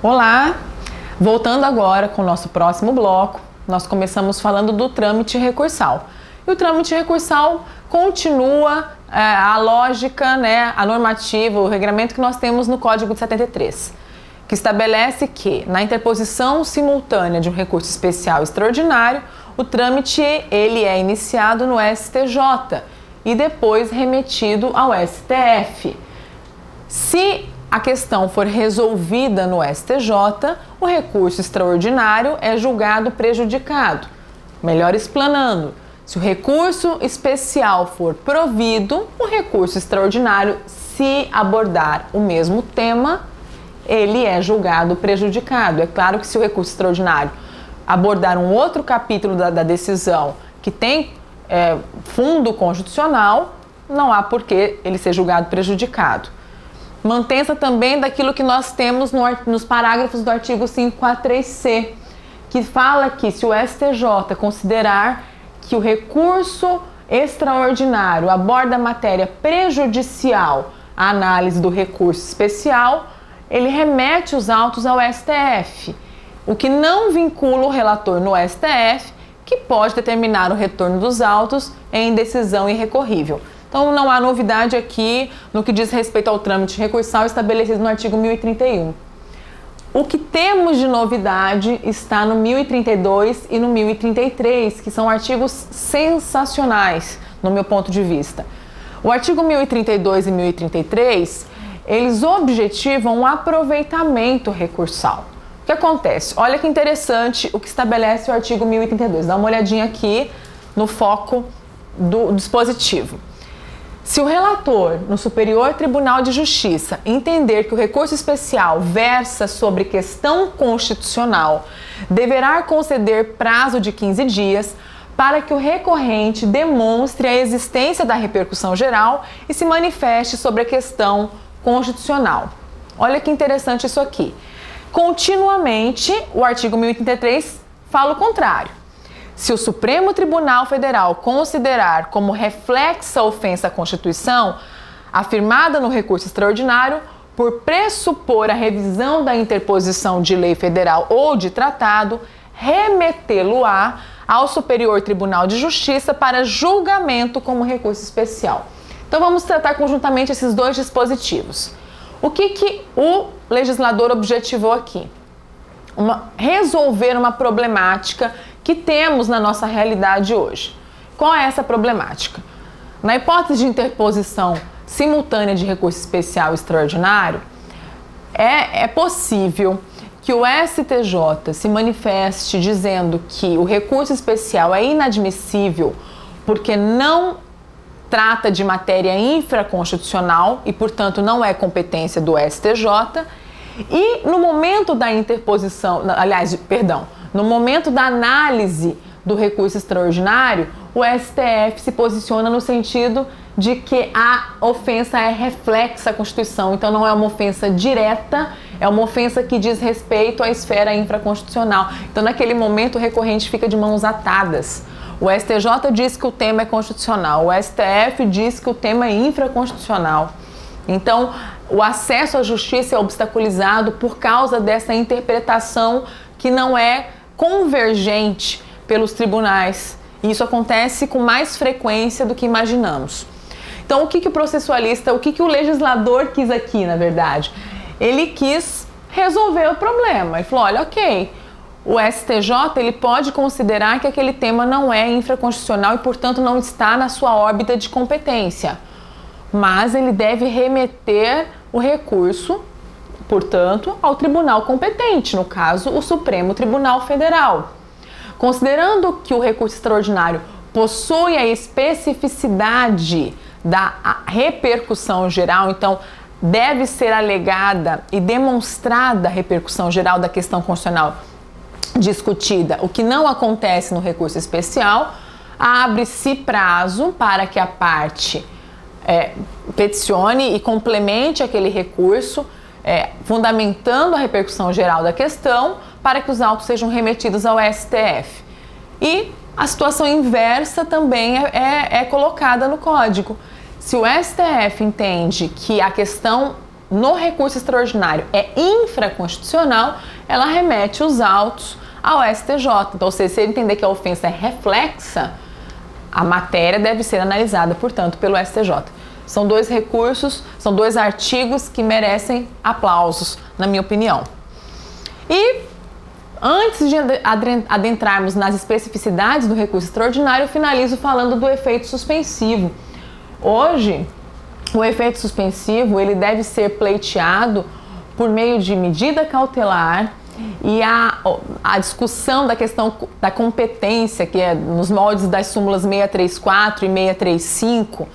Olá! Voltando agora com o nosso próximo bloco, nós começamos falando do trâmite recursal. E o trâmite recursal continua a lógica, a normativa, o regramento que nós temos no Código de 73, que estabelece que na interposição simultânea de um recurso especial extraordinário, o trâmite ele é iniciado no STJ e depois remetido ao STF. Se a questão for resolvida no STJ, o recurso extraordinário é julgado prejudicado. Melhor explanando, se o recurso especial for provido, o recurso extraordinário, se abordar o mesmo tema, ele é julgado prejudicado. É claro que se o recurso extraordinário abordar um outro capítulo da decisão que tem fundo constitucional, não há por que ele ser julgado prejudicado. Mantenha-se também daquilo que nós temos nos parágrafos do artigo 543C, que fala que se o STJ considerar que o recurso extraordinário aborda matéria prejudicial à análise do recurso especial, ele remete os autos ao STF, o que não vincula o relator no STF, que pode determinar o retorno dos autos em decisão irrecorrível. Então, não há novidade aqui no que diz respeito ao trâmite recursal estabelecido no artigo 1031. O que temos de novidade está no 1032 e no 1033, que são artigos sensacionais, no meu ponto de vista. O artigo 1032 e 1033, eles objetivam um aproveitamento recursal. O que acontece? Olha que interessante o que estabelece o artigo 1032. Dá uma olhadinha aqui no foco do dispositivo. Se o relator, no Superior Tribunal de Justiça, entender que o recurso especial versa sobre questão constitucional, deverá conceder prazo de 15 dias para que o recorrente demonstre a existência da repercussão geral e se manifeste sobre a questão constitucional. Olha que interessante isso aqui. Continuamente, o artigo 1033 fala o contrário. Se o Supremo Tribunal Federal considerar como reflexa ofensa à Constituição, afirmada no recurso extraordinário, por pressupor a revisão da interposição de lei federal ou de tratado, remetê-lo-á ao Superior Tribunal de Justiça para julgamento como recurso especial. Então vamos tratar conjuntamente esses dois dispositivos. O que o legislador objetivou aqui? Resolver uma problemática que temos na nossa realidade hoje. Qual é essa problemática? Na hipótese de interposição simultânea de recurso especial extraordinário, é possível que o STJ se manifeste dizendo que o recurso especial é inadmissível porque não trata de matéria infraconstitucional e, portanto, não é competência do STJ. E no momento da interposição, no momento da análise do recurso extraordinário, o STF se posiciona no sentido de que a ofensa é reflexa à Constituição, então não é uma ofensa direta, é uma ofensa que diz respeito à esfera infraconstitucional. Então, naquele momento, o recorrente fica de mãos atadas. O STJ diz que o tema é constitucional, o STF diz que o tema é infraconstitucional. Então, o acesso à justiça é obstaculizado por causa dessa interpretação que não é convergente pelos tribunais. E isso acontece com mais frequência do que imaginamos. Então, o que o processualista, o que o legislador quis aqui, na verdade? Ele quis resolver o problema. Ele falou, olha, ok, o STJ ele pode considerar que aquele tema não é infraconstitucional e, portanto, não está na sua órbita de competência. Mas ele deve remeter o recurso, portanto, ao tribunal competente, no caso, o Supremo Tribunal Federal. Considerando que o recurso extraordinário possui a especificidade da repercussão geral, então deve ser alegada e demonstrada a repercussão geral da questão constitucional discutida, o que não acontece no recurso especial, abre-se prazo para que a parte peticione e complemente aquele recurso, fundamentando a repercussão geral da questão, para que os autos sejam remetidos ao STF. E a situação inversa também é colocada no Código. Se o STF entende que a questão no recurso extraordinário é infraconstitucional, ela remete os autos ao STJ. Então, se ele entender que a ofensa é reflexa, a matéria deve ser analisada, portanto, pelo STJ. São dois recursos, são dois artigos que merecem aplausos, na minha opinião. E antes de adentrarmos nas especificidades do recurso extraordinário, eu finalizo falando do efeito suspensivo. Hoje, o efeito suspensivo ele deve ser pleiteado por meio de medida cautelar, e a discussão da questão da competência, que é nos moldes das súmulas 634 e 635,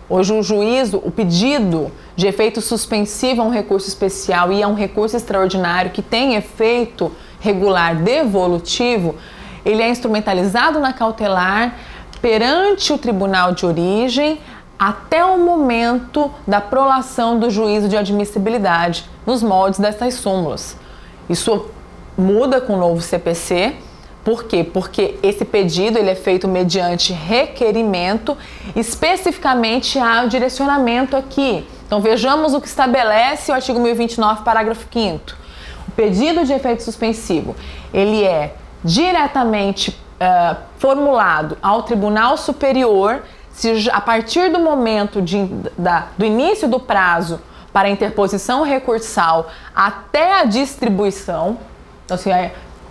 hoje o juízo, o pedido de efeito suspensivo a um recurso especial e a um recurso extraordinário que tem efeito regular devolutivo, ele é instrumentalizado na cautelar perante o tribunal de origem até o momento da prolação do juízo de admissibilidade nos moldes dessas súmulas. Isso muda com o novo CPC. Por quê? Porque esse pedido ele é feito mediante requerimento, especificamente há o direcionamento aqui. Então vejamos o que estabelece o artigo 1029, parágrafo 5º. O pedido de efeito suspensivo, ele é diretamente formulado ao Tribunal Superior se a partir do momento do início do prazo para a interposição recursal até a distribuição. Então, se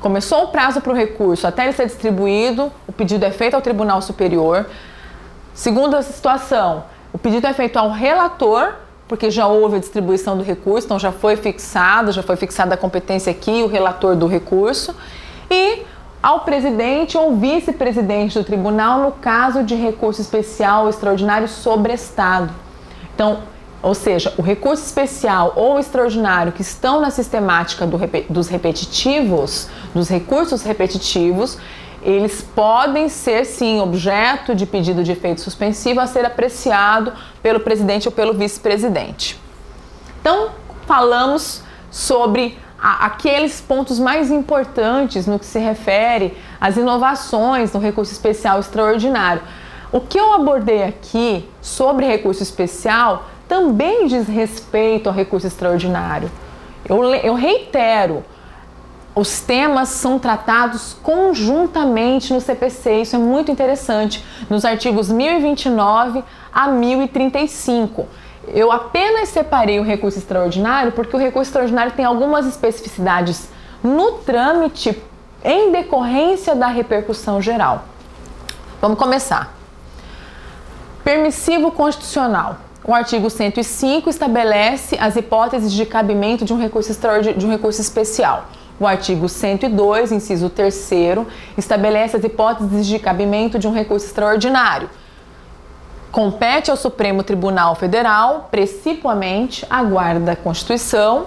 começou o prazo para o recurso até ele ser distribuído, o pedido é feito ao Tribunal Superior. Segunda situação, o pedido é feito ao relator, porque já houve a distribuição do recurso, então já foi fixada a competência aqui, o relator do recurso, e ao presidente ou vice-presidente do tribunal no caso de recurso especial ou extraordinário sobrestado. Então, ou seja, o recurso especial ou extraordinário que estão na sistemática dos repetitivos, dos recursos repetitivos, eles podem ser, sim, objeto de pedido de efeito suspensivo a ser apreciado pelo presidente ou pelo vice-presidente. Então, falamos sobre aqueles pontos mais importantes no que se refere às inovações no recurso especial extraordinário. O que eu abordei aqui sobre recurso especial também diz respeito ao recurso extraordinário. Eu reitero, os temas são tratados conjuntamente no CPC, isso é muito interessante, nos artigos 1029 a 1035. Eu apenas separei o recurso extraordinário porque o recurso extraordinário tem algumas especificidades no trâmite em decorrência da repercussão geral. Vamos começar. Permissivo constitucional. O artigo 105 estabelece as hipóteses de cabimento de um recurso especial. O artigo 102, inciso 3º, estabelece as hipóteses de cabimento de um recurso extraordinário. Compete ao Supremo Tribunal Federal, precipuamente, a guarda da Constituição,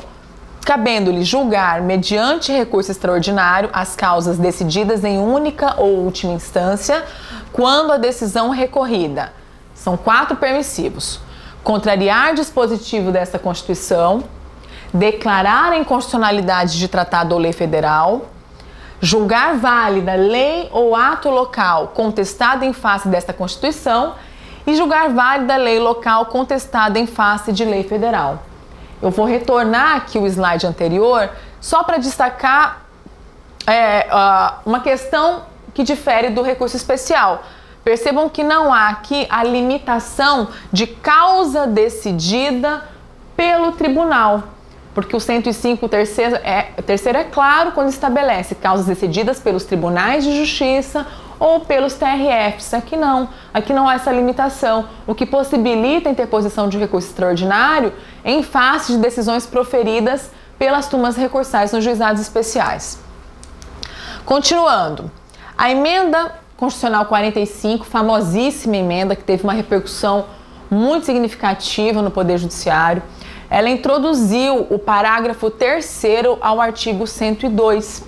cabendo-lhe julgar, mediante recurso extraordinário, as causas decididas em única ou última instância, quando a decisão recorrida. São 4 permissivos. Contrariar dispositivo desta Constituição, declarar a inconstitucionalidade de tratado ou lei federal, julgar válida lei ou ato local contestado em face desta Constituição e julgar válida lei local contestada em face de lei federal. Eu vou retornar aqui o slide anterior só para destacar uma questão que difere do recurso especial. Percebam que não há aqui a limitação de causa decidida pelo tribunal, porque o 105, terceiro é claro quando estabelece causas decididas pelos tribunais de justiça ou pelos TRFs. Aqui não há essa limitação, o que possibilita a interposição de recurso extraordinário em face de decisões proferidas pelas turmas recursais nos juizados especiais. Continuando, a emenda Constitucional 45, famosíssima emenda que teve uma repercussão muito significativa no Poder Judiciário, ela introduziu o parágrafo 3º ao artigo 102,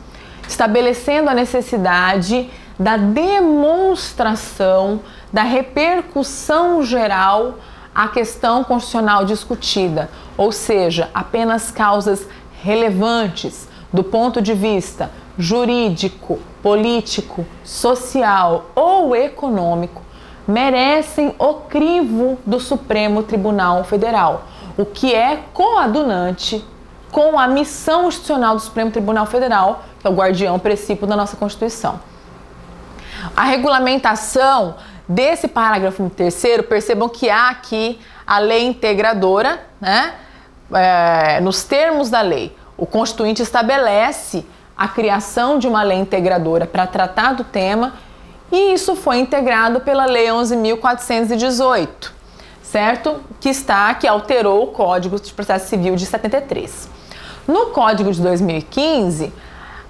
estabelecendo a necessidade da demonstração da repercussão geral à questão constitucional discutida, ou seja, apenas causas relevantes do ponto de vista jurídico, político, social ou econômico merecem o crivo do Supremo Tribunal Federal, o que é coadunante com a missão institucional do Supremo Tribunal Federal, que é o guardião princípio da nossa Constituição. A regulamentação desse parágrafo 3º, percebam que há aqui a lei integradora, né? Nos termos da lei, o Constituinte estabelece a criação de uma lei integradora para tratar do tema, e isso foi integrado pela Lei 11.418, certo? Que alterou o Código de Processo Civil de 73. No Código de 2015,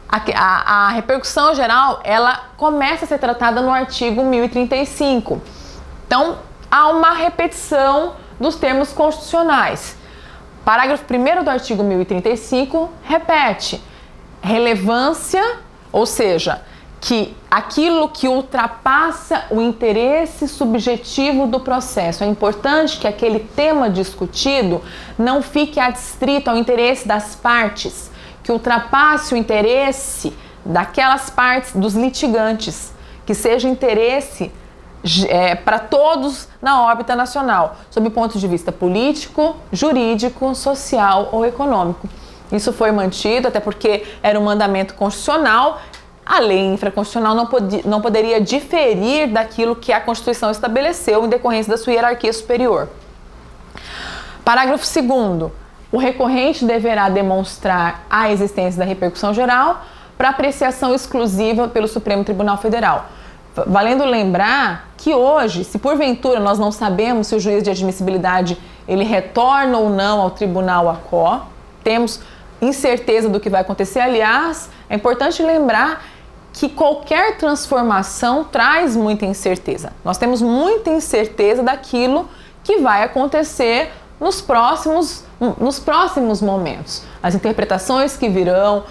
a repercussão geral, ela começa a ser tratada no artigo 1035. Então, há uma repetição dos termos constitucionais. Parágrafo 1º do artigo 1035 repete relevância, ou seja, que aquilo que ultrapassa o interesse subjetivo do processo. É importante que aquele tema discutido não fique adstrito ao interesse das partes, que ultrapasse o interesse daquelas partes, dos litigantes, que seja interesse para todos na órbita nacional, sob o ponto de vista político, jurídico, social ou econômico. Isso foi mantido, até porque era um mandamento constitucional. A lei infraconstitucional não poderia diferir daquilo que a Constituição estabeleceu em decorrência da sua hierarquia superior. Parágrafo 2º. O recorrente deverá demonstrar a existência da repercussão geral para apreciação exclusiva pelo Supremo Tribunal Federal. Valendo lembrar que hoje, se porventura nós não sabemos se o juiz de admissibilidade ele retorna ou não ao tribunal ACO, temos incerteza do que vai acontecer. Aliás, é importante lembrar que qualquer transformação traz muita incerteza. Nós temos muita incerteza daquilo que vai acontecer nos próximos momentos. As interpretações que virão,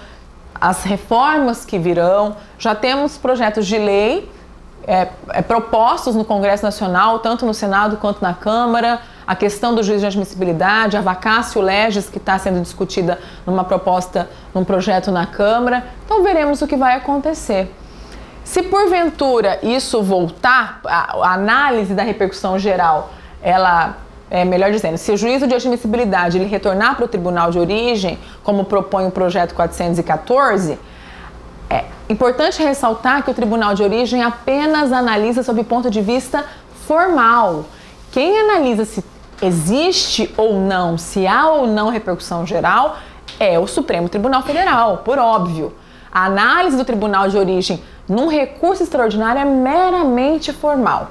as reformas que virão. Já temos projetos de lei propostos no Congresso Nacional, tanto no Senado quanto na Câmara. A questão do juiz de admissibilidade, a vacatio legis, que está sendo discutida numa proposta, num projeto na Câmara. Então veremos o que vai acontecer. Se porventura isso voltar, a análise da repercussão geral, melhor dizendo, se o juízo de admissibilidade ele retornar para o tribunal de origem, como propõe o projeto 414, é importante ressaltar que o tribunal de origem apenas analisa sob o ponto de vista formal. Quem analisa se existe ou não, se há ou não repercussão geral, é o Supremo Tribunal Federal, por óbvio. A análise do tribunal de origem num recurso extraordinário é meramente formal.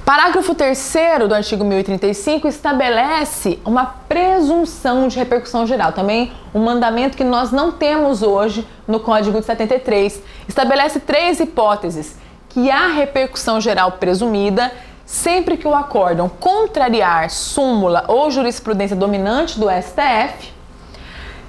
Parágrafo 3º do artigo 1035 estabelece uma presunção de repercussão geral, também um mandamento que nós não temos hoje no Código de 73. Estabelece 3 hipóteses: que há repercussão geral presumida sempre que o acórdão contrariar súmula ou jurisprudência dominante do STF,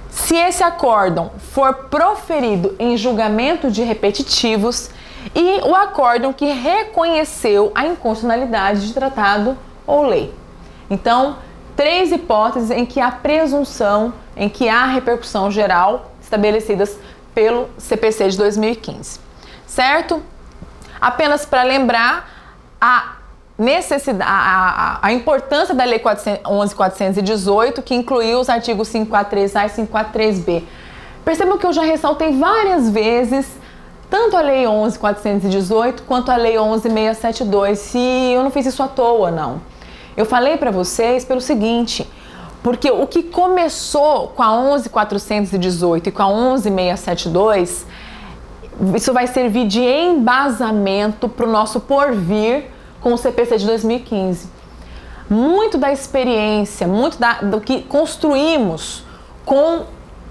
se esse acórdão for proferido em julgamento de repetitivos e o acórdão que reconheceu a inconstitucionalidade de tratado ou lei. Então, 3 hipóteses em que há presunção, em que há repercussão geral estabelecidas pelo CPC de 2015, certo? Apenas para lembrar a importância da Lei 11.418, que incluiu os artigos 543A e 543B. Percebam que eu já ressaltei várias vezes tanto a Lei 11.418 quanto a Lei 11.672, e eu não fiz isso à toa, não. Eu falei para vocês pelo seguinte, porque o que começou com a 11.418 e com a 11.672, isso vai servir de embasamento para o nosso porvir com o CPC de 2015. Muito da experiência, do que construímos com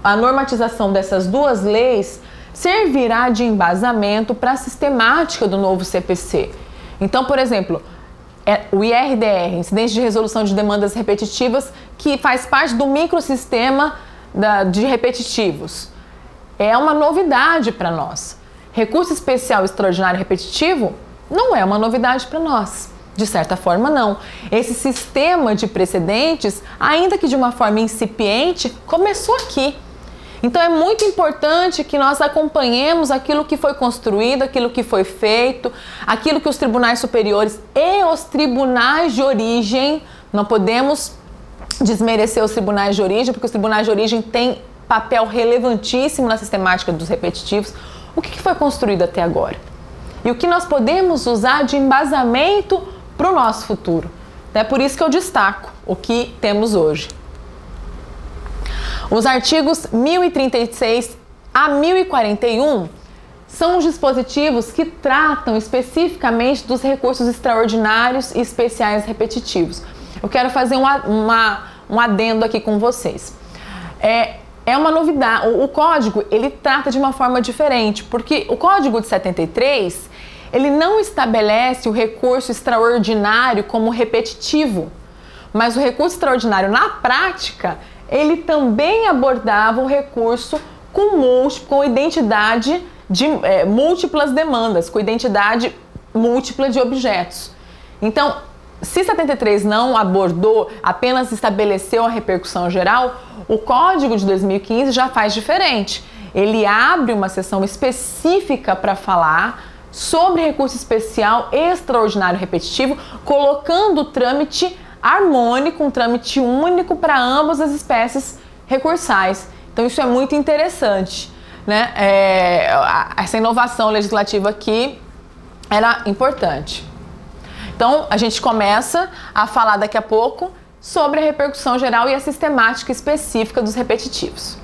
a normatização dessas 2 leis servirá de embasamento para a sistemática do novo CPC. Então, por exemplo, o IRDR, Incidência de Resolução de Demandas Repetitivas, que faz parte do microsistema de repetitivos. É uma novidade para nós. Recurso especial extraordinário repetitivo não é uma novidade para nós. De certa forma, não. Esse sistema de precedentes, ainda que de uma forma incipiente, começou aqui. Então é muito importante que nós acompanhemos aquilo que foi construído, aquilo que foi feito, aquilo que os tribunais superiores e os tribunais de origem Não podemos desmerecer os tribunais de origem, porque os tribunais de origem têm papel relevantíssimo na sistemática dos repetitivos. O que foi construído até agora? E o que nós podemos usar de embasamento para o nosso futuro? É por isso que eu destaco o que temos hoje. Os artigos 1036 a 1041 são os dispositivos que tratam especificamente dos recursos extraordinários e especiais repetitivos. Eu quero fazer um adendo aqui com vocês. É uma novidade, o código ele trata de uma forma diferente, porque o código de 73, ele não estabelece o recurso extraordinário como repetitivo, mas o recurso extraordinário na prática, ele também abordava o recurso com identidade de múltiplas demandas, com identidade múltipla de objetos. Então, se 73 não abordou, apenas estabeleceu a repercussão geral, o Código de 2015 já faz diferente. Ele abre uma seção específica para falar sobre recurso especial extraordinário repetitivo, colocando o trâmite harmônico, um trâmite único para ambas as espécies recursais. Então isso é muito interessante, né? Essa inovação legislativa aqui era importante. Então, a gente começa a falar daqui a pouco sobre a repercussão geral e a sistemática específica dos repetitivos.